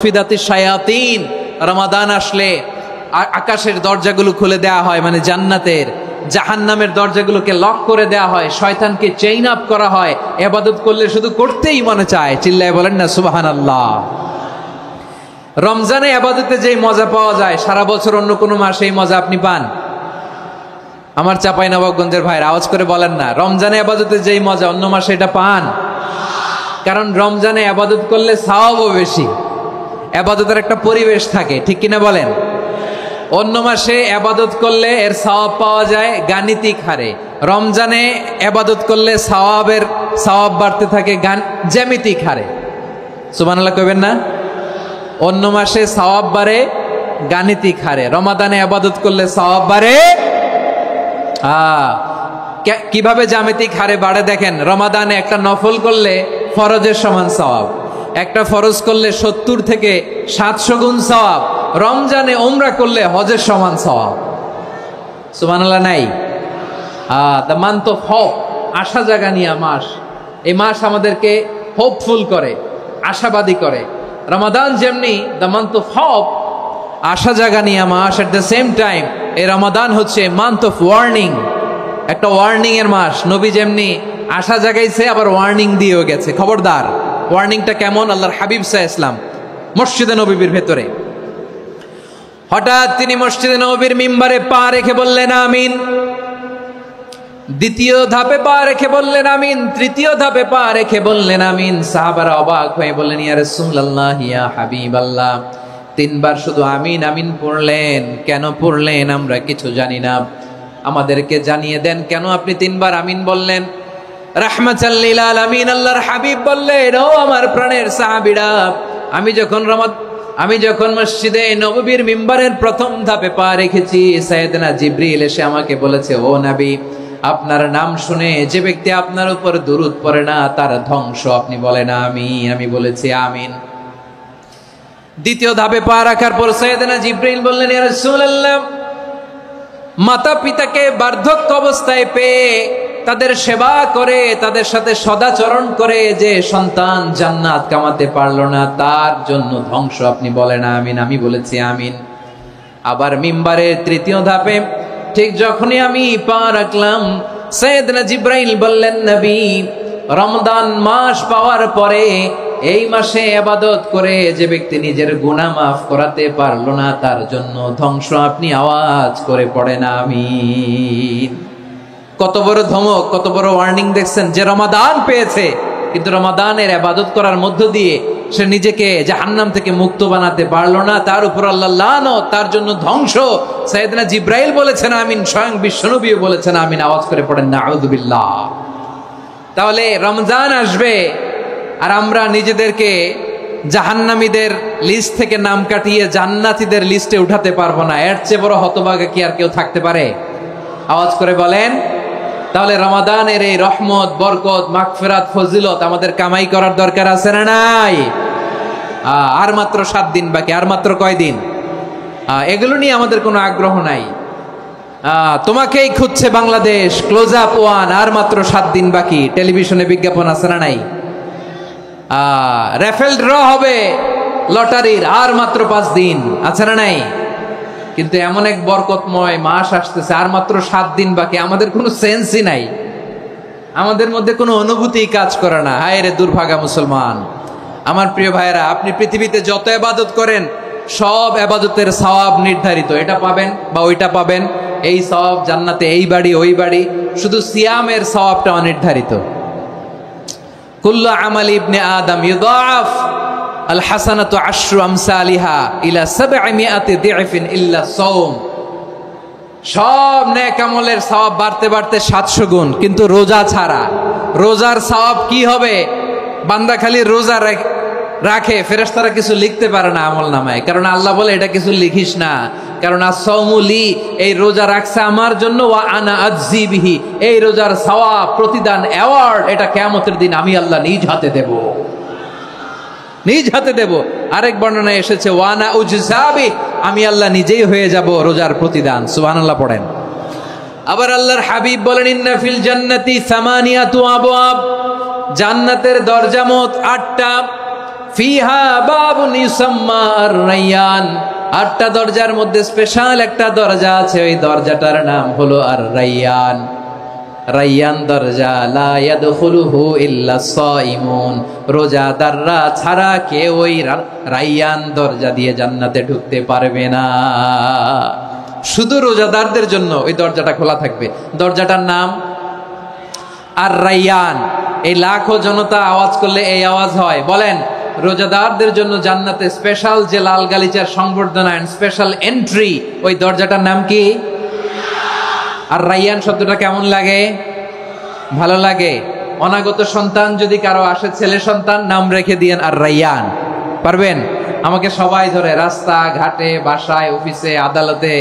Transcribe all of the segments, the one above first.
ফিদাতিশ শায়াতিন, রমাদান আসলে আকাশের দরজাগুলো খুলে দেয়া হয়, মানে জান্নাতের। জাহান্নামের দরজাগুলোকে লক করে দেয়া হয়, শয়তানকে চেইন আপ করা হয়। ইবাদত করলে শুধু করতেই মনে চায়। চিল্লায় বলেন না সুবহানাল্লাহ। রমজানে ইবাদতে যেই মজা পাওয়া যায়, সারা বছর অন্য কোনো মাসে এই মজা আপনি পান? আমার চাঁপাইনবাবগঞ্জের ভাইরা আওয়াজ করে বলেন না, রমজানে ইবাদতে যেই মজা অন্য মাসে এটা পান? কারণ রমজানে ইবাদত করলে সওয়াবও বেশি, ইবাদতের একটা পরিবেশ থাকে, ঠিক কিনা বলেন? অন্য মাসে ইবাদত করলে এর সওয়াব পাওয়া যায় গাণিতিক হারে, রমজানে ইবাদত করলে সওয়াব বাড়তে থাকে জ্যামিতিক হারে। সুবহানাল্লাহ কইবেন না? অন্য মাসে সওয়াব বাড়ে গাণিতিক হারে, রমাদানে ইবাদত করলে সওয়াব বাড়ে কিভাবে জ্যামিতিক হারে বাড়ে দেখেন। রমাদানে একটা নফল করলে ফরজের সমান সওয়াব, একটা ফরজ করলে 70 থেকে 700 গুণ সওয়াব, রমজানে উমরা করলে হজের সমান সওয়াব। সুবহানাল্লাহ নাই? দ্য মান্থ অফ হোপ, আশা জাগানিয়া মাস। এই মাস আমাদেরকে হোপফুল করে, আশাবাদী করে। রমাদান যেমনি দ্য মান্থ অফ হোপ, আশা জাগানিয়া মাস, এট দ্য সেম টাইম এই রমাদান হচ্ছে মান্থ অফ ওয়ার্নিং, একটা ওয়ার্নিং এর মাস। নবী যেমনি আশা জাগাইছে, আবার ওয়ার্নিং দিয়েও গেছে, খবরদার। ওয়ার্নিংটা কেমন? আল্লাহর হাবিব সাল্লাল্লাহু আলাইহি ওয়াসাল্লাম মসজিদে নববীর ভেতরে, হঠাৎ তিনি মসজিদে নববীর মিম্বারে পা রেখে বললেন আমিন। দ্বিতীয় ধাপে পা রেখে বললেন আমিন, তৃতীয় ধাপে পা রেখে বললেন আমিন। সাহাবারা অবাক হয়ে বললেন ইয়া রাসূলুল্লাহ, ইয়া হাবিবাল্লাহ, 3 বার শুধু আমিন আমিন পড়লেন, কেন পড়লেন আমরা কিছু জানি না, আমাদেরকে জানিয়ে দেন কেন আপনি 3 বার আমিন বললেন। রাহমাতাল লিল আলামিন আল্লাহর হাবিব বললেন, ও আমার প্রাণের সাহাবীরা, আমি যখন মসজিদে নববীর মিম্বারের প্রথম ধাপে পা রেখেছি, সাইয়েদনা জিবরিল এসে আমাকে বলেছে, ও নবী, আপনার নাম শুনে যে ব্যক্তি আপনার উপর দুরূদ পড়ে না তার ধ্বংস। আপনি বলেন আমিন। আমি বলেছি আমিন। দ্বিতীয় ধাপে পা রাখার পর সাইয়েদনা জিবরিল বললেন, ইয়া রাসূলুল্লাহ, মাতা পিতাকে বার্ধক্য অবস্থায় পেয়ে তাদের সেবা করে, তাদের সাথে সদাচরণ করে যে সন্তান জান্নাত কামাতে পারলো না, তার জন্য ধ্বংস। আপনি বলেন আমিন। আমি বলেছি আমিন। আবার মিম্বারের তৃতীয় ধাপে ঠিক যখনই আমি পা রাখলাম, সাইয়েদনা জিবরাইল বললেন, নবী, রমজান মাস পাওয়ার পরে এই মাসে ইবাদত করে যে ব্যক্তি নিজের গুনাহ মাফ করাতে পারলো না, তার জন্য ধ্বংস। আপনি আওয়াজ করে পড়েন আমিন। কত বড় ধমক, কত বড় ওয়ার্নিং দেখছেন। যে রমাদান পেয়েছে, কিন্তু রমাদানের ইবাদত করার মধ্য দিয়ে সে নিজেকে জাহান্নাম থেকে মুক্ত বানাতে পারলো না, তার উপর আল্লাহ লানত, তার জন্য ধ্বংস। সাইয়েদনা জিবরাইল বলেছেন আমিন, স্বয়ং বিশ্বনবী বলেছেন আমিন। আওয়াজ করে পড়েন নাউযু বিল্লাহ। তাহলে রমজান আসবে আর আমরা নিজেদেরকে জাহান্নামীদের লিস্ট থেকে নাম কাটিয়ে জান্নাতীদের লিস্টে উঠাতে পারবো না। এর চেয়ে বড় হতভাগা কি আর কেউ থাকতে পারে? আওয়াজ করে বলেন। তাহলে রমাদানের এই রহমত, বরকত, মাগফিরাত, ফজিলত আমাদের কামাই করার দরকার আছে না নাই? আর মাত্র 7 দিন বাকি। আর মাত্র কয়দিন? এগুলো নিয়ে আমাদের কোনো আগ্রহ নাই। তোমাকেই খুঁজছে বাংলাদেশ, ক্লোজ আপ 1, আর মাত্র 7 দিন বাকি। টেলিভিশনে বিজ্ঞাপন আছে না নাই? রেফেল ড্র হবে লটারির, আর মাত্র 5 দিন আছে না নাই? কিন্তু এমন এক বরকতময় মাস আসতেছে, আর মাত্র 7 দিন বাকি। আমাদের কোনো সেন্সই নাই, আমাদের মধ্যে কোনো অনুভূতি কাজ করে না। হায় রে দুর্ভাগা মুসলমান। আমার প্রিয় ভাইয়েরা, আপনি পৃথিবীতে যত ইবাদত করেন, সব ইবাদতের সওয়াব নির্ধারিত। এটা পাবেন বা ওইটা পাবেন, এই সওয়াব জান্নাতে, এই বাড়ি ওই বাড়ি। শুধু সিয়ামের সওয়াবটা অনির্ধারিত। কুল্লু আমালি ইবনে আদম ইউদাআফ আল হাসানাতু আশরু আমসালিহা ইলা 700 দি'ফিন ইল্লা সাওম। সব নেক আমলের সওয়াব বাড়তে বাড়তে 700 গুণ, কিন্তু রোজা ছাড়া। রোজার সওয়াব কি হবে? বান্দা খালি রোজা রাখে, ফেরেশতারা কিছু লিখতে পারে না আমলনামায়, কারণ আল্লাহ বলে এটা কিছু লিখিস না, কারণ as-সাওমু লি, এই রোজা রাখছে আমার জন্য, ওয়া আনা আজজি বিহি, এই রোজার সওয়াব, প্রতিদান, অ্যাওয়ার্ড, এটা কিয়ামতের দিন আমি আল্লাহ নিজ হাতে দেব, নিজ হাতে দেব। আরেক বর্ণনায় এসেছে ওয়ানা উজজাবি, আমি আল্লাহ নিজেই হয়ে যাব রোজার প্রতিদান। সুবহানাল্লাহ পড়েন। আবার আল্লাহর হাবিব বলেন, ইন্না ফিল জান্নাতি 8 আবওয়াব, জান্নাতের দরজা মোট 8টা। ফিহা বাবুন ইউসাম্মা আর-রায়্যান, 8টা দরজার মধ্যে স্পেশাল একটা দরজা আছে, ওই দরজাটার নাম হলো আর-রায়্যান। রায়্যান দরজা, লা ইয়াদখুলুহু ইল্লা সাইমুন, রোজাদাররা ছাড়া কেউ ওই রায়্যান দরজা দিয়ে জান্নাতে ঢুকতে পারবে না। শুধু রোজাদারদের জন্য ওই দরজাটা খোলা থাকবে। দরজাটার নাম আর-রায়্যান। এই লাখো জনতা আওয়াজ করলে এই আওয়াজ হয়, বলেন রোজাদারদের জন্য জান্নাতে স্পেশাল যে লাল গালিচার সংবর্ধনা এন্ড স্পেশাল এন্ট্রি, ওই দরজাটার নাম কি? আর-রায়্যান শব্দটা কেমন লাগে? ভালো লাগে। অনাগত সন্তান যদি কারো আসে, ছেলে সন্তান, নাম রেখে দিয়েন আর-রায়্যান। পারবেন? আমাকে সবাই ধরে রাস্তা ঘাটে, বাসায়, অফিসে, আদালতে,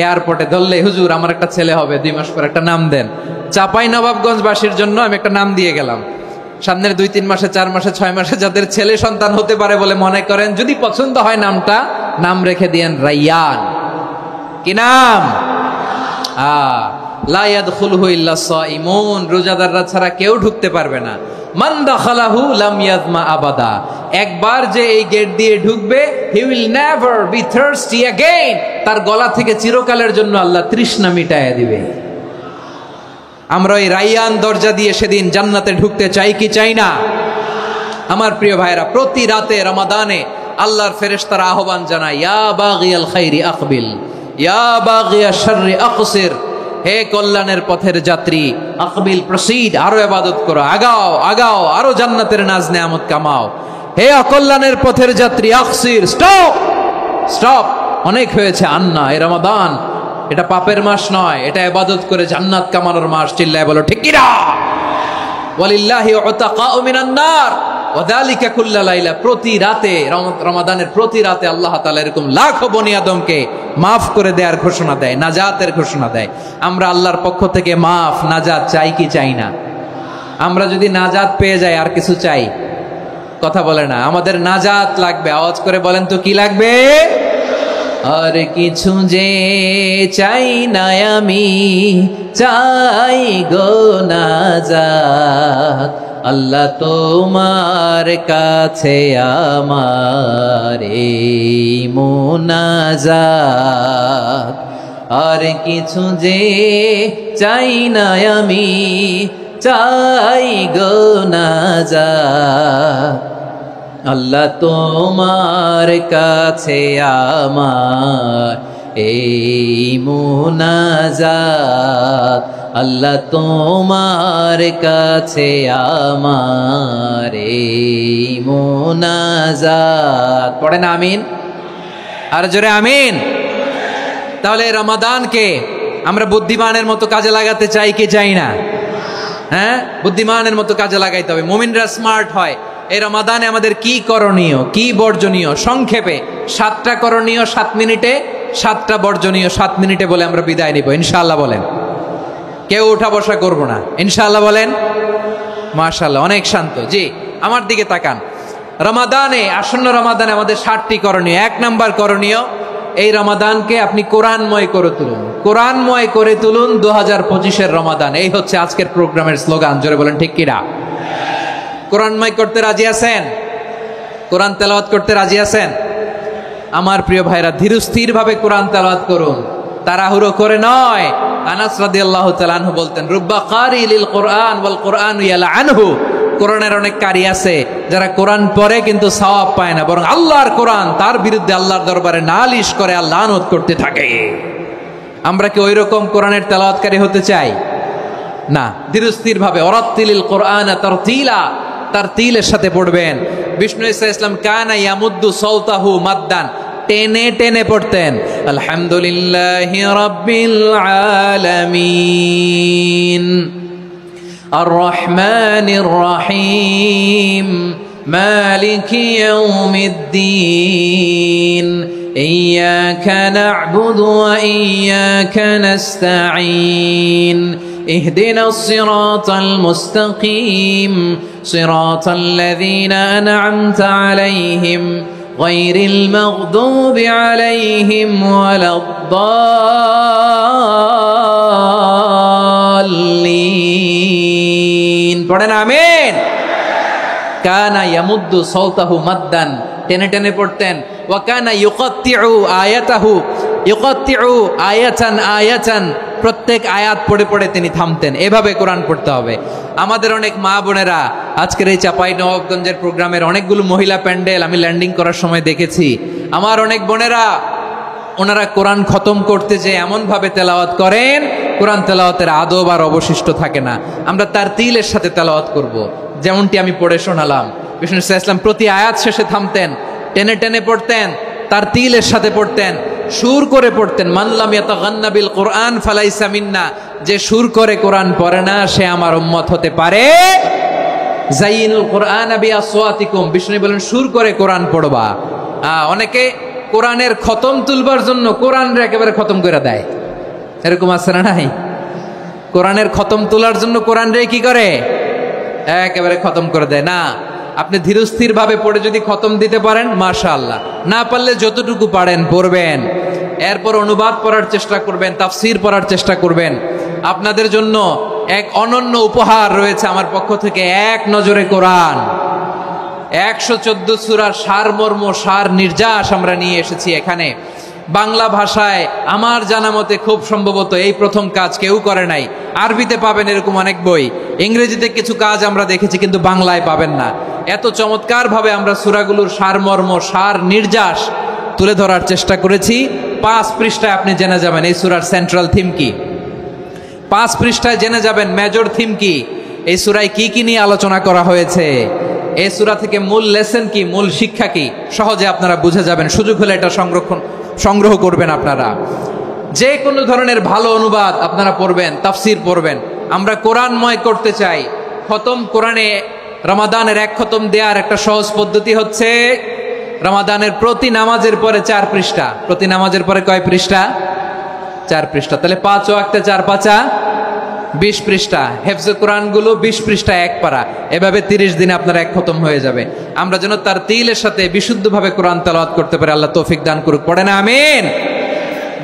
এয়ারপোর্টে ধরলে, হুজুর আমার একটা ছেলে হবে 2 মাস পর, একটা নাম দেন। চাপাই নবাবগঞ্জবাসীর জন্য আমি একটা নাম দিয়ে গেলাম। সামনের 2-3 মাসে, 4 মাসে, 6 মাসে যাদের ছেলে সন্তান হতে পারে বলে মনে করেন, যদি পছন্দ হয় নামটা, নাম রেখে দিয়েন রায়্যান। কি নাম? লা ইয়াদখুলুহু ইল্লা সাইমুন, রোজাদাররা ছাড়া কেউ ঢুকতে পারবে না। মান দাখালাহু লাম ইয়াজমা আবাদা, একবার যে এই গেট দিয়ে ঢুকবে, he will never be thirsty again, তার গলা থেকে চিরকালের জন্য আল্লাহ তৃষ্ণা মিটায়া দিবে। আমরা ওই রায়্যান দরজা দিয়ে সেদিন জান্নাতে ঢুকতে চাই কি চাই না? আমার প্রিয় ভাইরা, প্রতি রাতে রমাদানে আল্লাহর ফেরেশতারা আহ্বান জানায়, ইয়া বাগিয়াল খাইরি আকবিল, ইয়া বাগিয়াশ শাররি আকসির, হে কল্যাণের পথের যাত্রী, আকবিল প্রসিড, আরো ইবাদত করো, আগাও আগাও, আরো জান্নাতের নাজ নেয়ামত কামাও। হে অকল্যাণের পথের যাত্রী, আকসির, স্টপ স্টপ, অনেক হয়েছে। আন্না, এ রমাদান এটা পাপের মাস নয়, এটা ইবাদত করে জান্নাত কামানোর মাস। চিল্লায় বলো ঠিক কিনা? ওয়ালিল্লাহি উতাকাউ মিনান নার ওয়া যালিকা কুল্লা লাইলা, প্রতি রাতে, রমাদানের প্রতি রাতে আল্লাহ তাআলা এরকম লাখো বনি আদমকে মাফ করে দেওয়ার ঘোষণা দেয়, নাজাতের ঘোষণা দেয়। আমরা আল্লাহর পক্ষ থেকে মাফ, নাজাত চাই কি চাই না? আমরা যদি নাজাত পেয়ে যাই, আর কিছু চাই? কথা বলে না। আমাদের নাজাত লাগবে। আওয়াজ করে বলেন তো কি লাগবে? আর কিছু যে চাই না আমি, চাই গো নাজাত, আল্লাহ তোমার কাছে আমার এই মুনাজাত। আর কিছু যে চাই না আমি, চাই গো নাজাত, আল্লাহ তোমার কাছে আমার এই মুনাজাত, আল্লাহ তোমার কাছে আমার এই মুনাজাত। পড়েন আমিন, আর জোরে আমিন। তাহলে রমাদানকে আমরা বুদ্ধিমানের মতো কাজে লাগাতে চাই কি চাই না? হ্যাঁ, বুদ্ধিমানের মতো কাজে লাগাইতে হবে। মুমিনরা স্মার্ট হয়। এই রমাদানে আমাদের কি করণীয়, কি বর্জনীয়, সংক্ষেপে 7টা করণীয় 7 মিনিটে, 7টা বর্জনীয় 7 মিনিটে বলে আমরা বিদায় নিব ইনশাআল্লাহ। বলেন, কেউ উঠা বসা করব না ইনশাআল্লাহ। বলেন মাশাআল্লাহ, অনেক শান্ত। জি, আমার দিকে তাকান। রমাদানে, আসন্ন রমাদানে আমাদের 7টি করণীয়। 1 নাম্বার করণীয়, এই রমাদানকে আপনি কোরআনময় করে তুলুন। কোরআনময় করে তুলুন 2025-এর রমাদান। এই হচ্ছে আজকের প্রোগ্রামের স্লোগান। জোরে বলেন ঠিক কিনা? কোরআনময় করতে রাজি আছেন? কোরআন তেলাওয়াত করতে রাজি আছেন? আমার প্রিয় ভাইরা, ধীরস্থির ভাবে কোরআন তেলাওয়াত করুন, তাড়াহুড়ো করে নয়। আনাস রাদিয়াল্লাহু তাআলা আনহু বলতেন, রুব্বা কারি লিল কোরআন ওয়াল কোরআন ইয়ালআনহু, কোরআনের অনেক কারি আছে যারা কোরআন পড়ে কিন্তু সওয়াব পায় না, বরং আল্লাহর কোরআন তার বিরুদ্ধে আল্লাহর দরবারে নালিশ করে আর লানত করতে থাকে। আমরা কি ওই রকম কোরআনের তেলাওয়াতকারী হতে চাই? না। ধীরস্থির ভাবে, ওয়ারাত্তিলিল কোরআন তারতিলা, তারতিলের সাথে পড়বেন। বিষ্ণু ঈসা ইসলাম কানা ইয়ামুদ্দু সাওতাহু মাদ্দান, টেনে টেনে পড়তেন। আলহামদুলিল্লাহি রাব্বিল আলামিন আর রহমানির রহিম মালিকি ইয়াউমিদ্দিন ইয়্যাকা না'বুদু ওয়া ইয়্যাকা নাস্তাঈন اهدنا الصراط المستقيم صراط الذين أنعمت عليهم غير المغضوب عليهم ولا الضالين। পড়েন আমিন। কানা ইয়ামুদ্দু সাওতাহু মাদ্দান, টেনে টেনে পড়তেন। ওয়া কানা ইউকাত্তিউ আয়াতাহু, ইউকাত্তিউ আয়াতান আয়াতান, প্রত্যেক আয়াত পড়ে পড়ে তিনি থামতেন। এভাবে কোরআন পড়তে হবে। আমাদের অনেক মা বোনেরা আজকের এই চাঁপাইনবাবগঞ্জের প্রোগ্রামের অনেকগুলো মহিলা প্যান্ডেল আমি ল্যান্ডিং করার সময় দেখেছি। আমার অনেক বোনেরা ওনারা কোরআন খতম করতে যে এমন ভাবে তেলাওয়াত করেন, কোরআন তেলাওয়াতের আদব আর অবশিষ্ট থাকে না। আমরা তার তিলের সাথে তেলাওয়াত করব, যেমনটি আমি পড়ে শোনালাম। বিষ্ণু ইসলাম প্রতি আয়াত শেষে থামতেন, টেনে টেনে পড়তেন, তার তিলের সাথে পড়তেন, সুর করে পড়তেন। মানলাম ইয়াতাগান্না বিল কোরআন ফালাইসা মিন্না, যে সুর করে কোরআন পড়ে না সে আমার উম্মত হতে পারে। জাইনুল কোরআন বিআসওয়াতিকুম, বিষ্ণু বলেন সুর করে কোরআন পড়বা। অনেকে কোরআনের খতম তুলবার জন্য কোরআনরে একেবারে খতম করে দেয়, এরকম আছে না নাই? কোরআনের খতম তোলার জন্য কোরআনরে কি করে? একেবারে খতম করে দেয়। না, আপনি ধীরস্থির ভাবে পড়ে যদি খতম দিতে পারেন মাশাআল্লাহ, না পারলে যতটুকু পারেন পড়বেন। এরপর অনুবাদ পড়ার চেষ্টা করবেন, তাফসির পড়ার চেষ্টা করবেন। আপনাদের জন্য এক অনন্য উপহার রয়েছে আমার পক্ষ থেকে, এক নজরে কোরআন। 114 সূরার সারমর্ম, সার নির্যাস আমরা নিয়ে এসেছি এখানে বাংলা ভাষায়। আমার জানা মতে খুব সম্ভবত এই প্রথম কাজ কেউ করে নাই। আরবিতে পাবেন এরকম অনেক বই, ইংরেজিতে কিছু কাজ আমরা দেখেছি, কিন্তু বাংলায় পাবেন না। এত চমৎকার ভাবে আমরা সূরাগুলোর সারমর্ম, সার নির্যাস তুলে ধরার চেষ্টা করেছি। 5 পৃষ্ঠায় আপনি জেনে যাবেন এই সূরার সেন্ট্রাল থিম কি। 5 পৃষ্ঠায় জেনে যাবেন মেজর থিম কি, এই সূরায় কি কি নিয়ে আলোচনা করা হয়েছে, এই সূরা থেকে মূল লেসন কি, মূল শিক্ষা কি, সহজে আপনারা বুঝে যাবেন। সুযোগ হলে এটা সংগ্রহ করবেন। আপনারা যে কোনো ধরনের ভালো অনুবাদ আপনারা পড়বেন, তাফসির পড়বেন। আমরা কোরআনময় করতে চাই। খতম কোরআনে রমাদানের 1 খতম দেওয়ার একটা সহজ পদ্ধতি হচ্ছে রমাদানের প্রতি নামাজের পরে 4 পৃষ্ঠা। প্রতি নামাজের পরে কয় পৃষ্ঠা? 4 পৃষ্ঠা। তাহলে 5 ওয়াক্তে 4 পাঁচা 20 পৃষ্ঠা। হেফজে কোরআনগুলো 20 পৃষ্ঠা 1 পারা। এভাবে 30 দিনে আপনার 1 খতম হয়ে যাবে। আমরা যেন তার তিলের সাথে বিশুদ্ধভাবে কোরআন তেলাওয়াত করতে পারি, আল্লাহ তৌফিক দান করুক। পড়ে না আমিন।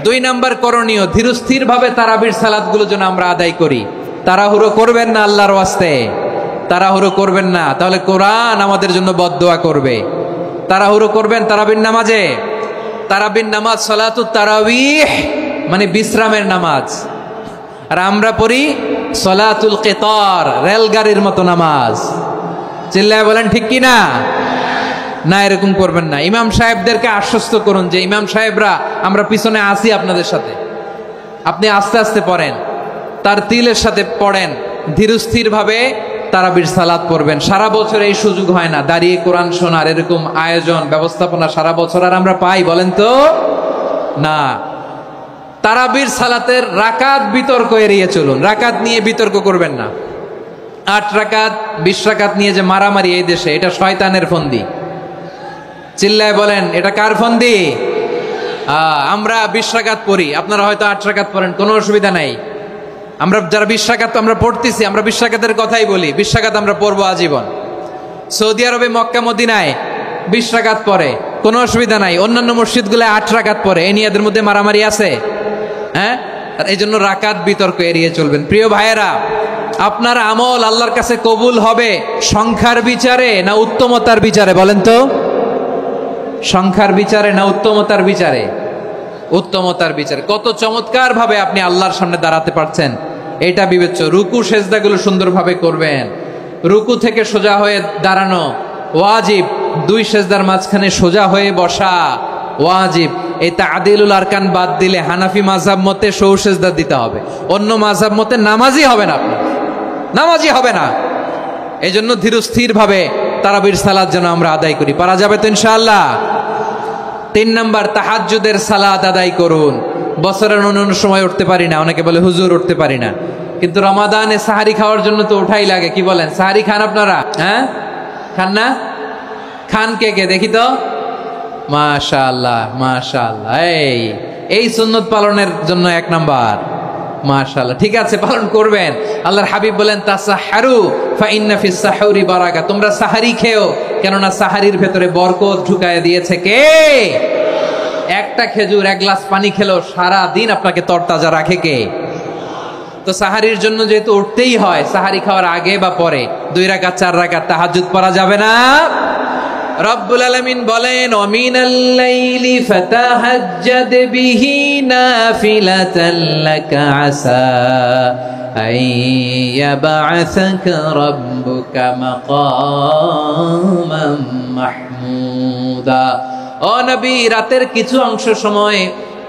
2 নাম্বার করণীয়, ধীরস্থির ভাবে তারাবির সালাতগুলো যেন আমরা আদায় করি। তাড়াহুড়ো করবেন না, আল্লাহর ওয়াস্তে তাড়াহুড়ো করবেন না, তাহলে কোরআন আমাদের জন্য বদদোয়া করবে। তাড়াহুড়ো করবেন তারাবির নামাজে। তারাবির নামাজ সালাতুত তারাবিহ মানে বিশ্রামের নামাজ। আর আমরা পড়ি সলাতুল কিতার, রেলগাড়ির মতো নামাজ। চিল্লায় বলেন ঠিক কি না? না, এরকম করবেন না। ইমাম সাহেবদেরকে আশ্বস্ত করুন যে ইমাম সাহেবরা আমরা পিছনে আসি আপনাদের সাথে, আপনি আস্তে আস্তে পড়েন, তার তিলের সাথে পড়েন, ধীরস্থির ভাবে তারাবির সালাত পড়বেন। সারা বছর এই সুযোগ হয় না দাঁড়িয়ে কোরআন শোনার, এরকম আয়োজন ব্যবস্থাপনা সারা বছর আর আমরা পাই বলেন তো? না। তারাবির সালাতের রাকাত বিতর্ক এড়িয়ে চলুন। রাকাত নিয়ে বিতর্ক করবেন না। 8 রাকাত 20 রাকাত নিয়ে যে মারামারি এই দেশে, এটা শয়তানের ফন্দি। চিল্লায় বলেন এটা কার ফন্দি? আমরা 20 রাকাত পড়ি, আপনারা হয়তো 8 রাকাত পড়েন, কোনো অসুবিধা নাই। আমরা যারা 20 রাকাত আমরা পড়তেছি, আমরা 20 রাকাতের কথাই বলি। 20 রাকাত আমরা পড়বো আজীবন। সৌদি আরবে মক্কা মদিনায় 20 রাকাত পড়ে, কোনো অসুবিধা নাই। অন্যান্য মসজিদগুলোয় 8 রাকাত পড়ে। এই নিয়ে এদের মধ্যে মারামারি আছে? হ্যাঁ। আর এই জন্য রাকাত বিতর্ক এড়িয়ে চলবেন। প্রিয় ভাইয়েরা, আপনার আমল আল্লাহর কাছে কবুল হবে সংখ্যার বিচারে না উত্তমতার বিচারে বলেন তো? সংখ্যার বিচারে না উত্তমতার বিচারে? উত্তমতার বিচারে। কত চমৎকার ভাবে আপনি আল্লাহর সামনে দাঁড়াতে পারছেন এটা বিবেচ্য। রুকু সেজদাগুলো সুন্দরভাবে করবেন। রুকু থেকে সোজা হয়ে দাঁড়ানো ওয়াজিব। 2 সেজদার মাঝখানে সোজা হয়ে বসা ওয়াজিব। এই তা'দিলুল আরকান বাদ দিলে হানাফি মাযহাব মতে সৌ সেজদা দিতে হবে। অন্য মাযহাব মতে নামাজই হবে না, আপনি নামাজই হবে না। এই জন্য ধীরস্থির ভাবে তারাবির সালাত যেন আমরা আদায় করি। পারা যাবে তো ইনশাআল্লাহ? 3 নাম্বার, তাহাজ্জুদের সালাত আদায় করুন। বছরের অন্য সময় উঠতে পারি না, অনেকে বলে হুজুর উঠতে পারি না, কিন্তু রমাদানে সাহারি খাওয়ার জন্য তো ওঠাই লাগে। কি বলেন? সাহারি খান আপনারা? হ্যাঁ, খান না? খান কে কে দেখি তো? মাশাআল্লাহ মাশাআল্লাহ। এই সুন্নত পালনের জন্য 1 নাম্বার। মাশাআল্লাহ, ঠিক আছে, পালন করবেন। আল্লাহর হাবিব বলেন তাসাহহারু ফা ইন্না ফিস সাহুরি বারাকা, তোমরা সাহারি খেও, কেননা সাহারির ভেতরে বরকত ঢুকায় দিয়েছে কে? একটা খেজুর 1 গ্লাস পানি খেলো সারা দিন আপনাকে তরতাজা রাখে কে? তো সাহারির জন্য যেহেতু উঠতেই হয়, সাহারি খাওয়ার আগে বা পরে 2 রাকাত 4 রাকাত তাহাজ্জুদ পড়া যাবে না। রব্বুল আলামিন বলেন, ওয়ামিনাল লাইলি ফাতাহাজ্জাদ বিহি নাফিলাতান লাকা আসা আইয়াবআসাকা রাব্বুকা মাকামান মাহমুদা। ও নবী, রাতের কিছু অংশ সময়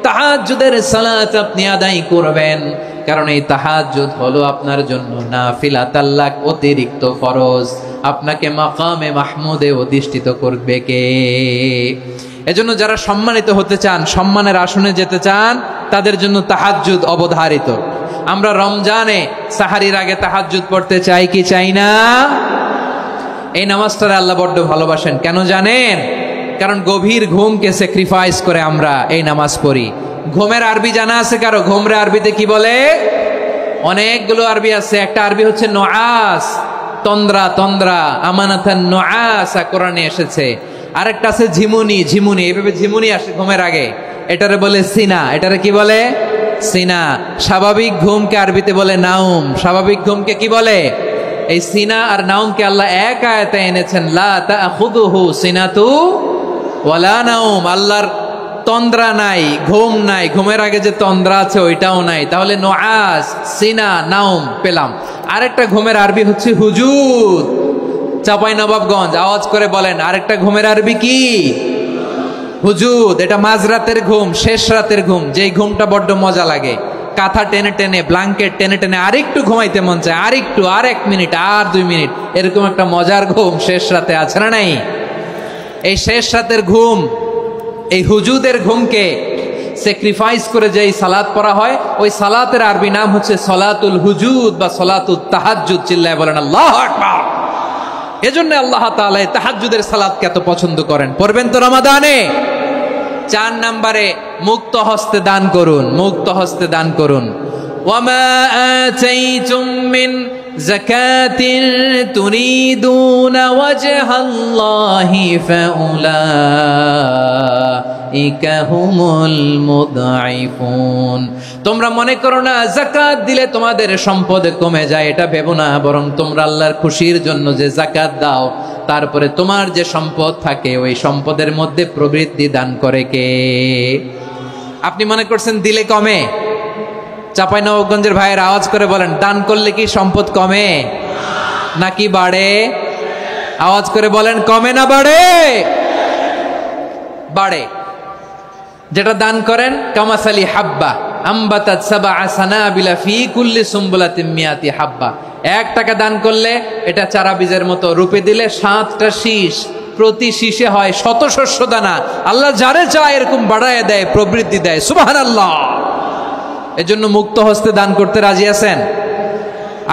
তাহাজ্জুদের সালাত আপনি আদায় করবেন, কারণ এই তাহাজ্জুদ হলো আপনার জন্য নাফিলাতাল লাক, অতিরিক্ত ফরজ। আপনাকে মাকামে মাহমুদে অধিষ্ঠিত করবে কে? এজন্য যারা সম্মানিত হতে চান, সম্মানের আসনে যেতে চান, তাদের জন্য তাহাজ্জুদ অবধারিত। আমরা রমজানে সাহারির আগে তাহাজ্জুদ পড়তে চাই কি চাই না? এই নামাজটা আল্লাহ বড্ড ভালোবাসেন। কেন জানেন? কারণ গভীর ঘুমকে স্যাক্রিফাইস করে আমরা এই নামাজ পড়ি। ঘুমের আরবি জানা আছে কারো? ঘুমরে আরবিতে কি বলে? অনেকগুলো আরবি আছে। একটা আরবি হচ্ছে নুআস, তন্দ্রা, তন্দ্রা, আমানাতান নুআসা কোরআনে এসেছে। আরেকটা আছে ঝিমুনি, ঝিমুনি, এইভাবে ঝিমুনি আসে ঘুমের আগে, এটারে বলে সিনা। এটারে কি বলে? সিনা। স্বাভাবিক ঘুমকে আরবিতে বলে নাউম। স্বাভাবিক ঘুমকে কি বলে? এই সিনা আর নাউমকে আল্লাহ এক আয়াতে এনেছেন, লা তাখুযুহু সিনাতু ওয়ালা নাউম। আল্লাহর তন্দ্রা নাই, ঘুম নাই। ঘুমের আগে যে তন্দ্রা আছে ওইটাও নাই। তাহলে নুআস, সিনা, নাউম পেলাম। আরেকটা ঘুমের আরবি হচ্ছে হুজুদ। চাঁপাইনবাবগঞ্জ আওয়াজ করে বলেন, আরেকটা ঘুমের আরবি কি? হুজুদ। এটা মাঝরাতের ঘুম, শেষ রাতের ঘুম, যেই ঘুমটা বড্ড মজা লাগে। কাঁথা টেনে টেনে, ব্ল্যাঙ্কেট টেনে টেনে আরেকটু ঘুমাইতে মন চায়, আরেকটু, আর 1 মিনিট, আর 2 মিনিট, এরকম একটা মজার ঘুম শেষ রাতে আছে না নাই? এই শেষ রাতের ঘুম, এই হুজুদের ঘুমকে স্যাক্রিফাইস করে যে সালাত পড়া হয়, ওই সালাতের আরবি নাম হচ্ছে সলাতুল হুজুদ বা সলাতুত তাহাজ্জুদ। চিল্লায় বলেন আল্লাহু আকবার। এজন্য আল্লাহ তাআলা তাহাজ্জুদের সালাতকে এত পছন্দ করেন। পড়বেন তো রমাদানে। 4 নম্বরে মুক্ত হস্তে দান করুন, মুক্ত হস্তে দান করুন। ওয়ামা আতাইতুম মিন যাকাতিন তুরিদুনা ওয়াজহাল্লাহি ফাউলাইকা হুমুল মুদঈফুন। তোমরা মনে করো না যাকাত দিলে তোমাদের সম্পদ কমে যায়, এটা ভেবো না। বরং তোমরা আল্লাহর খুশির জন্য যে যাকাত দাও, তারপরে তোমার যে সম্পদ থাকে ওই সম্পদের মধ্যে প্রবৃদ্ধি দান করে কে? আপনি মনে করছেন দিলে কমে? চাঁপাইনবাবগঞ্জের ভাইয়ের আওয়াজ করে বলেন, দান করলে কি সম্পদ কমে নাকি বাড়ে? আওয়াজ করে বলেন, কমে না বাড়ে? বাড়ে। যেটা দান করেন, কামাসালি হাব্বা আম্বাতাত সাবআ সানাবিলা ফি কুল্লি সুম্বুলাতিন মিয়াতি হাব্বা। 1 টাকা দান করলে এটা চারা বীজের মতো, রূপে দিলে 7টা শীষ, প্রতি শীষে হয় 100 শস্য দানা। আল্লাহ যারে চায় এরকম বাড়ায় দেয়, প্রবৃদ্ধি দেয়। সুবহানাল্লাহ। এজন্য মুক্ত হস্তে দান করতে রাজি আছেন?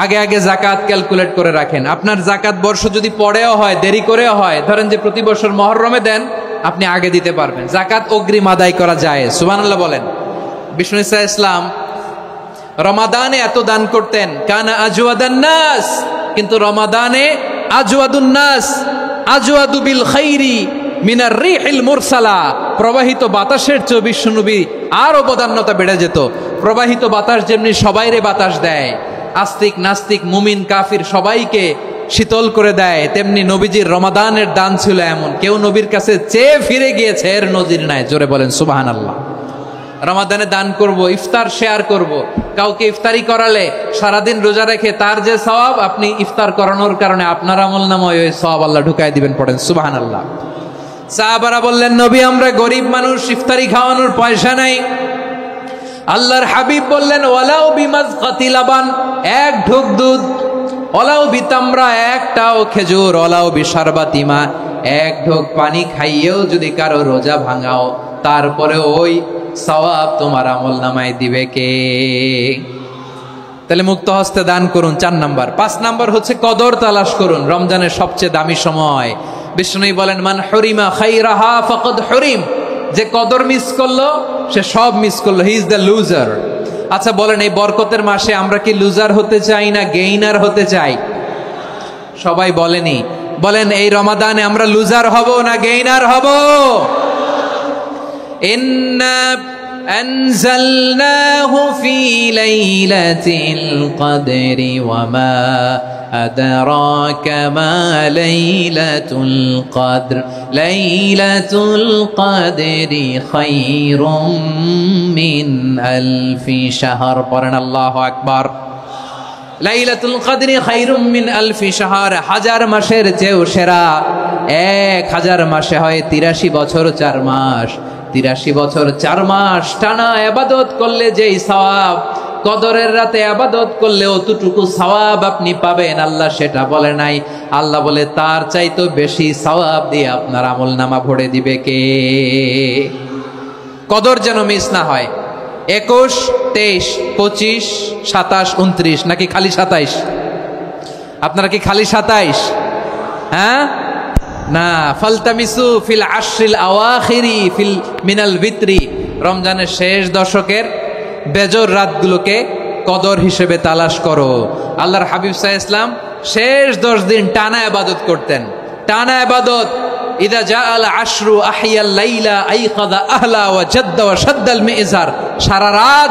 আগে আগে যাকাত ক্যালকুলেট করে রাখেন। আপনার যাকাত বর্ষ যদি পরেও হয়, দেরি করেও হয়, ধরেন যে প্রতি বছর মুহররমে দেন, আপনি আগে দিতে পারবেন। যাকাত অগ্রিম আদায় করা যায়। সুবহানাল্লাহ বলেন। বিষ্ণু ইসা ইসলাম রমাদানে এত দান করতেন, কানা আজওয়াদান নাস, কিন্তু রমাদানে আজওয়াদুন নাস আজওয়াদু বিল খাইরি মিনার রিহিল মুরসালা। প্রবাহিত বাতাসের চেয়ে বিশ্বনবী আর অবদান্যতা বেড়ে যেত। প্রবাহিত বাতাস যেমনি সবাইরে বাতাস দেয়, আস্তিক নাস্তিক মুমিন কাফির সবাইকে শীতল করে দেয়, তেমনি নবীজির রমাদানের দান ছিল এমন, কেউ নবীর কাছে চেয়ে ফিরে গিয়েছে এর নজির নাই। জোরে বলেন সুবহানাল্লাহ। রমাদানে দান করব, ইফতার শেয়ার করব। কাউকে ইফতারি করালে সারাদিন রোজা রেখে তার যে সওয়াব, আপনি ইফতার করানোর কারণে আপনার আমলনামায় ওই সওয়াব আল্লাহ ঢুকায় দিবেন। পড়েন সুবহানাল্লাহ। সাহাবারা বললেন, নবী আমরা গরিব মানুষ, ইফতারি খাওয়ানোর পয়সা নাই। আল্লাহর হাবিব বললেন, ওয়ালাউ বিমাজকাতি লাবান, 1 ঢোক দুধ, ওয়ালাউ বিতামরা, 1টাও খেজুর, ওয়ালাউ বিশারবাতি মা, 1 ঢোক পানি খাইয়েও যদি কারো রোজা ভাঙাও, তারপরে ওই সওয়াব তোমার আমলনামায় দিবে কে? তাহলে মুক্ত হস্তে দান করুন 4 নাম্বার। 5 নাম্বার হচ্ছে কদর তালাশ করুন। রমজানের সবচেয়ে দামি সময়। বিষ্ণু বলেন, মান হুরিমা খাইরাহা ফাকাদ হুরিম। যে কদর মিস করলো সে সব মিস করলো, হি ইজ দ্য লুজার। আচ্ছা বলেন, এই বরকতের মাসে আমরা কি লুজার হতে চাই না গেইনার হতে চাই? সবাই বলেনি। বলেন, এই রমাদানে আমরা লুজার হব না গেইনার হব? ইন্না আনজালনাহু ফি লাইলাতিল কদরি ওয়া মা আদরাকা মা লাইলাতুল কদর লাইলাতুল কদরি খায়রুম মিন আলফি শাহর। পড়েন আল্লাহু আকবার। লাইলাতুল কদরি খায়রুম মিন আলফি শাহর, হাজার মাসের চেয়েও সেরা। 1000 মাসে হয় 83 বছর 4 মাস। 83 বছর 4 মাস টানা ইবাদত করলে যেই সওয়াব, কদরের রাতে ইবাদত করলে অতটুকু সওয়াব আপনি পাবেন, আল্লাহ সেটা বলে নাই। আল্লাহ বলে তার চাইতে বেশি সওয়াব দিয়ে আপনার আমলনামা ভরে দিবে কে? কদর যেন মিস না হয়। 21, 23, 25, 27, 29 নাকি খালি 27? আপনারা কি খালি 27? হ্যাঁ না, ফালতামিসু ফিল আশরিল আওয়াখিরি ফিল মিনাল ভিতরি, রমজানের শেষ দশকের বেজর রাতগুলোকে কদর হিসেবে তালাশ করো। আল্লাহর হাবিব সাল্লাল্লাহু আলাইহি ওয়াসাল্লাম শেষ 10 দিন টানা ইবাদত করতেন, টানা ইবাদত। ইদা জাআল আশরু আহিয়াল লাইলা আইকাযা আহলা ওয়া জাদ্দা ওয়া শাদ্দাল মিজার, সারা রাত